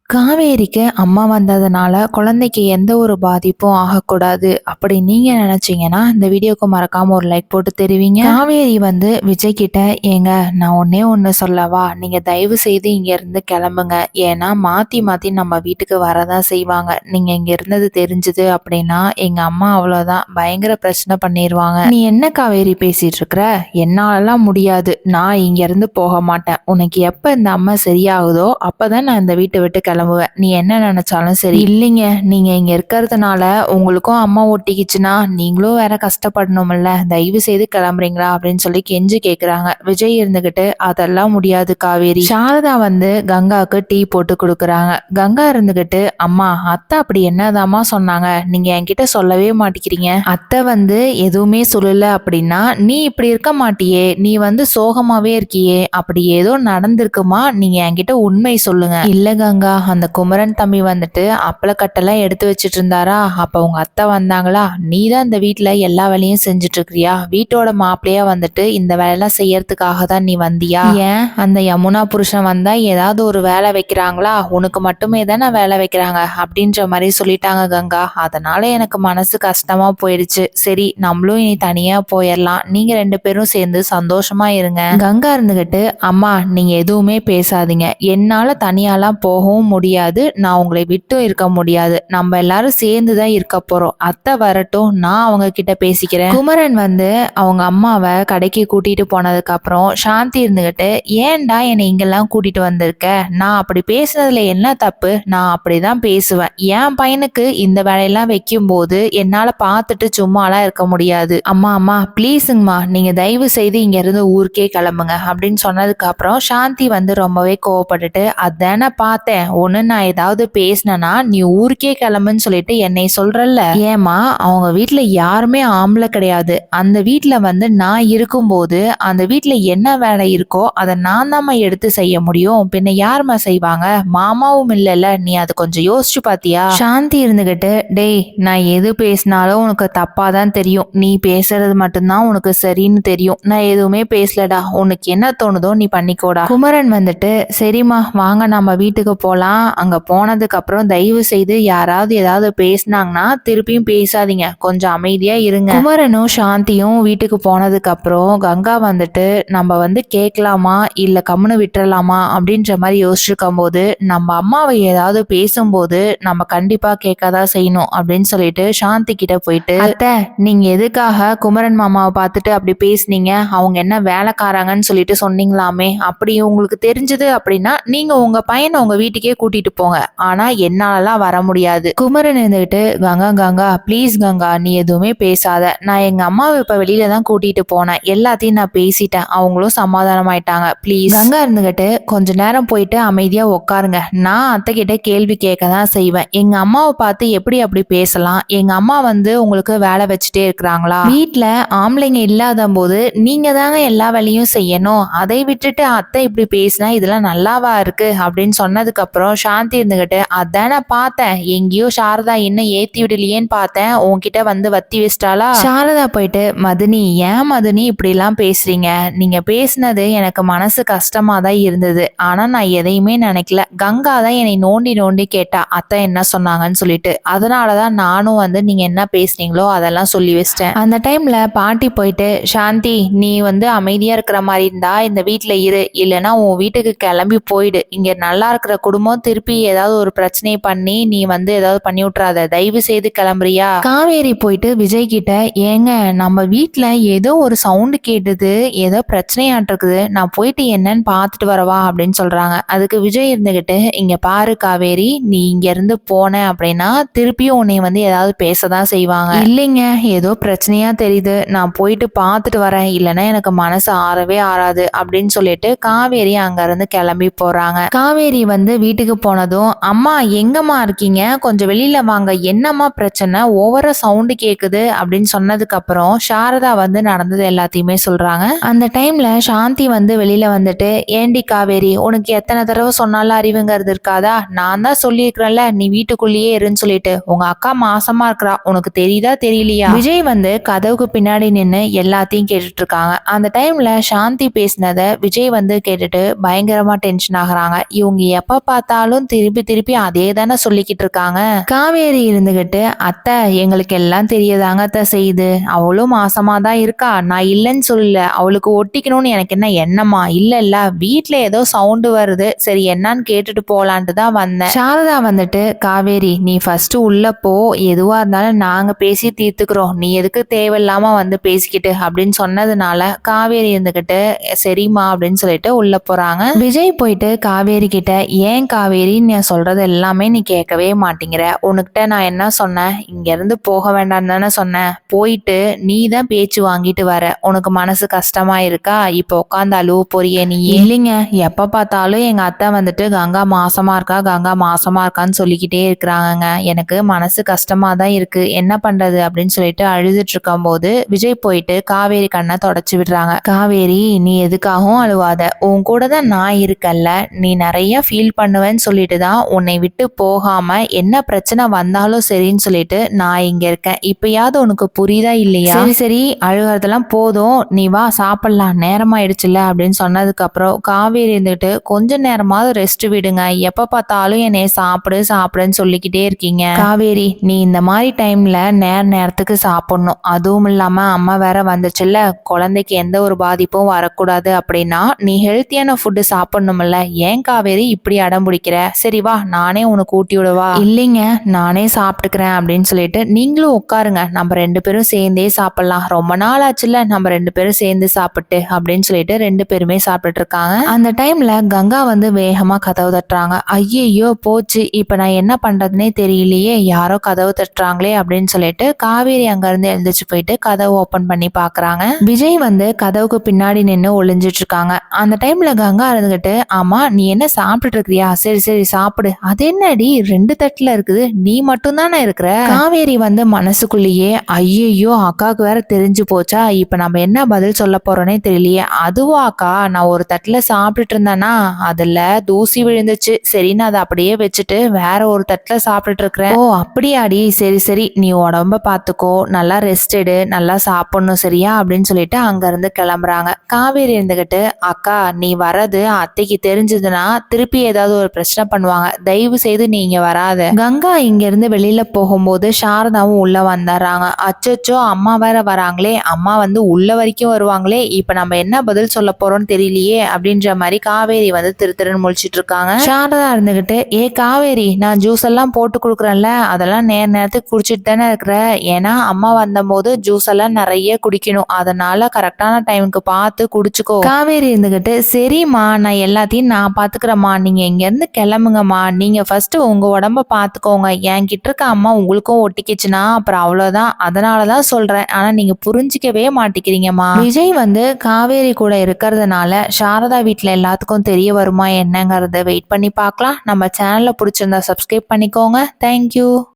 காவேரிக்கு அம்மா வந்ததுனால குழந்தைக்கு எந்த ஒரு பாதிப்பும் ஆகக்கூடாது அப்படி நீங்க நினைச்சீங்கன்னா இந்த வீடியோக்கு மறக்காம ஒரு லைக் போட்டு தெரிவிங்க. காவேரி வந்து விஜய் கிட்ட, ஏங்க நான் ஒன்னே ஒன்று சொல்லவா, நீங்க தயவு செய்து இங்க இருந்து கிளம்புங்க, ஏன்னா மாத்தி மாத்தி நம்ம வீட்டுக்கு வரதான் செய்வாங்க, நீங்க இங்க இருந்தது தெரிஞ்சது அப்படின்னா எங்க அம்மா அவ்வளவுதான் பயங்கர பிரச்சனை பண்ணிடுவாங்க. நீ என்ன காவேரி பேசிட்டு இருக்கிற, என்னாலலாம் முடியாது, நான் இங்க இருந்து போக மாட்டேன், உனக்கு எப்ப இந்த அம்மா சரியாகுதோ அப்பதான் நான் இந்த வீட்டை விட்டு கிளம்புவேன், நீ என்ன நினைச்சாலும் சரி. இல்லைங்க, நீங்க இங்க இருக்கிறதுனால உங்களுக்கும் அம்மா ஒட்டிக்கிச்சுன்னா நீங்களும் வேற கஷ்டப்படணும்ல, தயவு செய்து கிளம்புறீங்களா அப்படின்னு சொல்லி கெஞ்சி கேக்குறாங்க. விஜய் இருந்துகிட்டு, அதெல்லாம் முடியாது காவேரி. சாரதா வந்து கங்காவுக்கு டீ போட்டு கொடுக்குறாங்க. கங்கா இருந்துகிட்டு, அம்மா அத்தை அப்படி என்னதாம்மா சொன்னாங்க, நீங்க என்கிட்ட சொல்லவே மாட்டேங்கிறீங்க, அத்தை வந்து எதுவுமே சொல்லல அப்படின்னா நீ இப்படி இருக்க மாட்டியே, நீ வந்து சோகமாவே இருக்கியே, அப்படி ஏதோ நடந்திருக்குமா, நீங்க என்கிட்ட உண்மை சொல்லுங்க. இல்ல கங்கா, அந்த குமரன் தம்பி வந்துட்டு அப்பளக்கட்டெல்லாம் எடுத்து வச்சிட்டு இருந்தாரா, அப்ப உங்க அத்தை வந்தாங்களா, நீ தான் இந்த வீட்டுல எல்லா வேலையும் செஞ்சுட்டு இருக்கிறியா, வீட்டோட மாப்பிள்ளையா வந்துட்டு இந்த வேலையெல்லாம் செய்யறதுக்காக தான் நீ வந்தியா, ஏன் அந்த யமுனா புருஷன் வந்தா ஏதாவது ஒரு வேலை வைக்கிறாங்களா, உனக்கு மட்டுமே தானே வேலை வைக்கிறாங்க அப்படின்ற மாதிரி சொல்லிட்டாங்க கங்கா, அதனால எனக்கு மனசு கஷ்டமா போயிடுச்சு, சரி நம்மளும் இனி தனியா போயிடலாம், நீங்க ரெண்டு பேரும் சேர்ந்து சந்தோஷமா இருங்க. கங்கா இருந்துகிட்டு, அம்மா நீங்க எதுவுமே பேசாதீங்க, என்னால தனியாலாம் போகவும் முடியாது, நான் உங்களை விட்டும் இருக்க முடியாது, நம்ம எல்லாரும் சேர்ந்துதான் இருக்க போறோம், அத்தை வரட்டும், நான் அவங்க கிட்ட பேசிக்கிறேன். குமரன் வந்து அவங்க அம்மாவை கடைக்கு கூட்டிட்டு போனதுக்கு அப்புறம் சாந்தி இருந்துகிட்டு, ஏன்டா என்னை இங்கெல்லாம் கூட்டிட்டு வந்திருக்க, நான் அப்படி பேசுனதுல என்ன தப்பு, நான் அப்படிதான் பேசுவேன், என் பையனுக்கு இந்த வேலையெல்லாம் வைக்கும் போது என்னால பார்த்துட்டு சும்மாலாம் இருக்க முடியாது, அம்மா அம்மா ப்ளீஸுங்கம்மா, நீங்க தயவு செய்து இங்க இருந்து ஊருக்கே கிளம்புங்க அப்படின்னு சொன்னதுக்கு அப்புறம் சாந்தி வந்து ரொம்பவே கோவப்பட்டுட்டு, அதான பார்த்தேன், ஒண்ணு நான் ஏதாவது பேசினேன்னா நீ ஊருக்கே கிளம்புன்னு சொல்லிட்டு என்னை சொல்றல்ல, ஏமா அவங்க வீட்டுல யாருமே ஆம்பளை கிடையாது, அந்த வீட்டுல வந்து நான் இருக்கும்போது அந்த வீட்டுல என்ன வேலை இருக்கோ அதை நான் தாம்மா எடுத்து செய்ய முடியும், பின்ன யாருமா செய்வாங்க, மாமாவும் இல்லைல்ல, நீ அதை கொஞ்சம் யோசிச்சு பாத்தியா. சாந்தி இருந்துகிட்டு, டேய் நான் எது பேசினாலும் உனக்கு தப்பா தான் தெரியும், நீ பேசுறது மட்டும்தான் உனக்கு சரின்னு தெரியும், நான் எதுவுமே பேசலடா, உனக்கு என்ன தோணுதோ நீ பண்ணிக்கோடா. குமரன் வந்துட்டு, சரிம்மா வாங்க நம்ம வீட்டுக்கு போலாம், அங்க போனதுக்கு அப்புறம் தயவு செய்து யாராவது ஏதாவது பேசினாங்கன்னா திருப்பியும் பேசாதீங்க, கொஞ்சம் அமைதியா இருங்க. குமரனும் சாந்தியும் வீட்டுக்கு போனதுக்கு அப்புறம் கங்கா வந்துட்டு, நம்ம வந்து கேட்கலாமா இல்ல கம்முன்னு விட்டுறலாமா அப்படின்ற மாதிரி யோசிச்சிருக்கும் போது, நம்ம அம்மாவை ஏதாவது பேசும்போது நம்ம கண்டிப்பா கேட்கதான் செய்யணும் அப்படின்னு சொல்லிட்டு சாந்தி கிட்ட போயிட்டு, அத்தை நீங்க எதுக்காக குமரன் மாமாவை பார்த்துட்டு அப்படி பேசுனீங்க, அவங்க என்ன வேலைக்காரங்கன்னு சொல்லிட்டு சொன்னீங்களாமே, அப்படி உங்களுக்கு தெரிஞ்சது அப்படின்னா நீங்க உங்க பையனை உங்க வீட்டுக்கே கூட்டிட்டு போங்க, ஆனா என்னாலலாம் வர முடியாது. குமரன் இருந்துகிட்டு, கங்கா கங்கா ப்ளீஸ் கங்கா நீ எதுவுமே பேசாத, நான் எங்க அம்மாவை இப்ப வெளியில தான் கூட்டிட்டு போனேன், எல்லாத்தையும் நான் பேசிட்டேன், அவங்களும் சமாதானம் ஆயிட்டாங்க, ப்ளீஸ். கங்கா இருந்துகிட்டு, கொஞ்ச நேரம் போயிட்டு அமைதியா உட்காருங்க, நான் அத்தை கிட்ட கேள்வி கேட்க தான் செய்வேன், எங்க அம்மாவை பார்த்து எப்படி அப்படி பேசலாம், எங்க அம்மா வந்து உங்களுக்கு வேலை வச்சுட்டே இருக்கிறாங்களா, வீட்டுல ஆம்பளைங்க இல்லாத போது நீங்க தாங்க எல்லா வேலையும் செய்யணும், அதை விட்டுட்டு அத்தை இப்படி பேசினா இதெல்லாம் நல்லாவா இருக்கு அப்படின்னு சொன்னதுக்கு அப்புறம் சாந்தி இருந்துகிட்டு, அதான பார்த்தேன், எங்கேயோ சாரதா இன்னும் ஏத்தி விடலையேன்னு பார்த்தேன், உன்கிட்ட வந்து வத்தி வச்சிட்டாளா. சாரதா போயிட்டு, மதுனி ஏன் மதுனி இப்படி எல்லாம் பேசுறீங்க, நீங்க பேசினது எனக்கு மனசு கஷ்டமா தான் இருந்தது, ஆனா நான் எதையுமே நினைக்கல, கங்கா தான் என்னை நோண்டி நோண்டி கேட்டா அத்தை என்ன சொன்னாங்கன்னு சொல்லிட்டு, அதனாலதான் நானும் வந்து நீங்க என்ன பேசுனீங்களோ அதெல்லாம் சொல்லி வச்சிட்டேன். அந்த டைம்ல பாட்டி போயிட்டு, சாந்தி நீ வந்து அமைதியா இருக்கிற மாதிரி இருந்தா இந்த வீட்டுல இரு, இல்லைன்னா உன் வீட்டுக்கு கிளம்பி போயிடு, இங்க நல்லா இருக்கிற குடும்பம் திருப்பி ஏதாவது ஒரு பிரச்சனை பண்ணி நீ வந்து ஏதாவது பண்ணி விட்டுறாத, தயவு செய்து கிளம்புறியா. காவேரி போயிட்டு விஜய் கிட்ட, ஏங்க நம்ம வீட்டுல ஏதோ ஒரு சவுண்டு கேட்டுது, ஏதோ பிரச்சனையாட்டு இருக்குது, நான் போயிட்டு என்னன்னு பார்த்துட்டு வரவா அப்படின்னு சொல்றாங்க. அதுக்கு விஜய் இருந்துகிட்டு, இங்க பாரு காவேரி, நீ இங்க இருந்து போன அப்படின்னா திருப்பியும் உன்னை வந்து ஏதாவது பேசதான் செய்வாங்க, இல்லைங்க ஏதோ பிரச்சனையா தெரியுது, நான் போயிட்டு பார்த்துட்டு வரேன், இல்லைன்னா எனக்கு மனசு ஆறவே ஆறாது அப்படின்னு சொல்லிட்டு காவேரி அங்க இருந்து கிளம்பி போறாங்க. காவேரி வந்து வீட்டுக்கு போனதும், அம்மா எங்கம்மா இருக்கீங்க, கொஞ்சம் வெளியில வாங்க, என்னம்மா பிரச்சனை, ஓவரா சவுண்டு கேக்குது அப்படின்னு சொன்னதுக்கு அப்புறம் சாரதா வந்து நடந்தது எல்லாத்தையுமே சொல்றாங்க. அந்த டைம்ல சாந்தி வந்து வெளியில வந்துட்டு, ஏண்டி காவேரி உனக்கு எத்தனை தடவை சொன்னாலும் அறிவுங்கிறது இருக்காதா, நான் தான் சொல்லியிருக்கிறேன்ல நீ வீட்டுக்குள்ளேயே இருன்னு சொல்லிட்டு, உங்க அக்கா மாசமா இருக்கிறா உனக்கு தெரியுதா தெரியலையா. விஜய் வந்து கதவுக்கு பின்னாடி நின்று எல்லாத்தையும் கேட்டுட்டு இருக்காங்க. அந்த டைம்ல சாந்தி பேசினதை விஜய் வந்து கேட்டுட்டு பயங்கரமா டென்ஷன் ஆகுறாங்க. இவங்க எப்ப பார்த்தா பார்த்தாலும் திருப்பி திருப்பி அதே தானே சொல்லிக்கிட்டு இருக்காங்க. காவேரி இருந்துகிட்டு அத்தை எங்களுக்கு எல்லாம் தெரியாதாங்க அத்தை செய்யுது, அவளும் மாசமா தான் இருக்கா, நான் இல்லைன்னு சொல்லல, அவளுக்கு ஒட்டிக்கணும்னு எனக்கு என்ன எண்ணமா, இல்ல இல்ல வீட்டுல ஏதோ சவுண்டு வருது, சரி என்னன்னு கேட்டுட்டு போலான்ட்டு தான் வந்தேன். சாரதா வந்துட்டு காவேரி நீ ஃபர்ஸ்ட் உள்ள போ, எதுவா இருந்தாலும் நாங்க பேசி தீர்த்துக்கிறோம், நீ எதுக்கு தேவையில்லாம வந்து பேசிக்கிட்டு அப்படின்னு சொன்னதுனால காவேரி இருந்துகிட்டு சரிம்மா அப்படின்னு சொல்லிட்டு உள்ள போறாங்க. விஜய் போயிட்டு காவேரி கிட்ட ஏன் காவேரி நீ சொல்றது எல்லாமே நீ கேட்கவே மாட்டேங்கிற, உனக்கிட்ட நான் என்ன சொன்னேன், இங்க இருந்து போக வேண்டாம்னு தானே சொன்னேன், போயிட்டு நீ தான் பேச்சு வாங்கிட்டு வர, உனக்கு மனசு கஷ்டமா இருக்கா, இப்போ உட்காந்து அழுவ போறியே நீ. இல்லைங்க எப்ப பார்த்தாலும் எங்க அத்தை வந்துட்டு கங்கா மாசமா இருக்கா கங்கா மாசமா இருக்கான்னு சொல்லிக்கிட்டே இருக்கிறாங்கங்க, எனக்கு மனசு கஷ்டமா தான் இருக்கு, என்ன பண்றது அப்படின்னு சொல்லிட்டு அழுதுட்டு இருக்கும் போது விஜய் போயிட்டு காவேரி கண்ணை தொடச்சு விடுறாங்க. காவேரி நீ எதுக்காகவும் அழுவாத, உன் கூட தான் நான் இருக்கல்ல, நீ நிறைய ஃபீல் பண்ணுவேன்னு சொல்லிட்டு தான் உன்னை விட்டு போகாம என்ன பிரச்சனை வந்தாலும் சரின்னு சொல்லிட்டு நான் இங்க இருக்கேன், இப்பயாவது உனக்கு புரியுதா இல்லையா. சரி சரி அழுகிறதெல்லாம் போதும், நீ வா சாப்பிடலாம் நேரமாயிடுச்சுல அப்படின்னு சொன்னதுக்கு அப்புறம் காவேரி இருந்துட்டு கொஞ்ச நேரமாவது ரெஸ்ட் விடுங்க, எப்ப பார்த்தாலும் என்னை சாப்பிடு சாப்பிடுன்னு சொல்லிக்கிட்டே இருக்கீங்க. காவேரி நீ இந்த மாதிரி டைம்ல நேரத்துக்கு சாப்பிடணும், அதுவும் இல்லாம அம்மா வேற வந்துச்சுல்ல, குழந்தைக்கு எந்த ஒரு பாதிப்பும் வரக்கூடாது அப்படின்னா நீ ஹெல்த்தியான ஃபுட்டு சாப்பிடணும்ல, ஏன் காவேரி இப்படி அடம் பிடிக்கிற, சரி வா நானே உனக்கு ஊட்டி விடுவா. இல்லைங்க நானே சாப்பிட்டுக்கிறேன் அப்படின்னு சொல்லிட்டு நீங்களும் உட்காருங்க, நம்ம 2 பேரும் சேர்ந்தே சாப்பிடலாம், ரொம்ப நாள் ஆச்சுல நம்ம 2 பேரும் சேர்ந்து சாப்பிட்டு அப்படின்னு சொல்லிட்டு 2 பேருமே சாப்பிட்டுட்டு இருக்காங்க. அந்த டைம்ல கங்கா வந்து வேகமா கதவு தட்டுறாங்க. ஐயோ போச்சு, இப்ப நான் என்ன பண்றதுனே தெரியலையே, யாரோ கதவு தட்டுறாங்களே அப்படின்னு சொல்லிட்டு காவேரி அங்க இருந்து எழுந்திரிச்சு போயிட்டு கதவு ஓபன் பண்ணி பாக்குறாங்க. விஜய் வந்து கதவுக்கு பின்னாடி நின்று ஒளிஞ்சிட்டு இருக்காங்க. அந்த டைம்ல கங்கா இருந்துகிட்டு ஆமா நீ என்ன சாப்பிட்டுட்டு இருக்கிறியா, சரி சரி சாப்பிடு, அது என்னடி 2 தட்டுல இருக்குது, நீ மட்டும் தானே இருக்கிற. காவேரி வந்து மனசுக்குள்ளேயே ஐயோ அக்காவுக்கு வேற தெரிஞ்சு போச்சா, இப்ப நம்ம என்ன பதில் சொல்ல போறோன்னே தெரியலையே, அதுவா அக்கா நான் ஒரு தட்டுல சாப்பிட்டுட்டு இருந்தேன்னா அதுல தூசி விழுந்துச்சு, சரின்னு அதை அப்படியே வச்சுட்டு வேற ஒரு தட்டுல சாப்பிட்டுட்டு இருக்கிறேன். ஓ அப்படியாடி, சரி சரி நீ உடம்ப பாத்துக்கோ, நல்லா ரெஸ்ட் எடு, நல்லா சாப்பிடணும் சரியா அப்படின்னு சொல்லிட்டு அங்க இருந்து கிளம்புறாங்க. காவேரி இருந்துகிட்டு அக்கா நீ வர்றது அத்தைக்கு தெரிஞ்சதுன்னா திருப்பி ஏதாவது ஒரு பிரச்சனை பண்ணுவாங்க, தயவு செய்து நீ இங்க வராத. கங்கா இங்க இருந்து வெளியில போகும்போது சாரதாவும் உள்ள வந்துடுறாங்க. அச்சோ அம்மா வேற வராங்களே, அம்மா வந்து உள்ள வரைக்கும் வருவாங்களே, இப்ப நம்ம என்ன பதில் சொல்ல போறோம்னு தெரியலையே அப்படின்ற மாதிரி காவேரி வந்து திருன்னு முழிச்சிட்டு இருக்காங்க. சாரதா இருந்துகிட்டு ஏ காவேரி நான் ஜூஸ் எல்லாம் போட்டு கொடுக்குறேன்ல, அதெல்லாம் நேரத்துக்கு குடிச்சிட்டு தானே இருக்கிற, ஏன்னா அம்மா வந்த போது ஜூஸ் எல்லாம் நிறைய குடிக்கணும், அதனால கரெக்டான டைமுக்கு பார்த்து குடிச்சுக்கோ. காவேரி இருந்துகிட்டு சரிம்மா நான் எல்லாத்தையும் நான் பாத்துக்கிறேம்மா, நீங்க இங்க இருந்து கிளம்புங்கம்மா, நீங்க ஃபர்ஸ்ட் உங்க உடம்ப பாத்துக்கோங்க, என்கிட்ட இருக்க அம்மா உங்களுக்கும் ஒட்டிக்கிச்சுன்னா அப்புறம் அவ்வளவுதான், அதனாலதான் சொல்றேன், ஆனா நீங்க புரிஞ்சிக்கவே மாட்டேங்கிறீங்கம்மா. விஜய் வந்து காவேரி கூட இருக்கிறதுனால சாரதா வீட்டுல எல்லாத்துக்கும் தெரிய வருமா என்னங்கறத வெயிட் பண்ணி பார்க்கலாம். நம்ம சேனல்ல பிடிச்சிருந்தா சப்ஸ்கிரைப் பண்ணிக்கோங்க. தேங்க்யூ.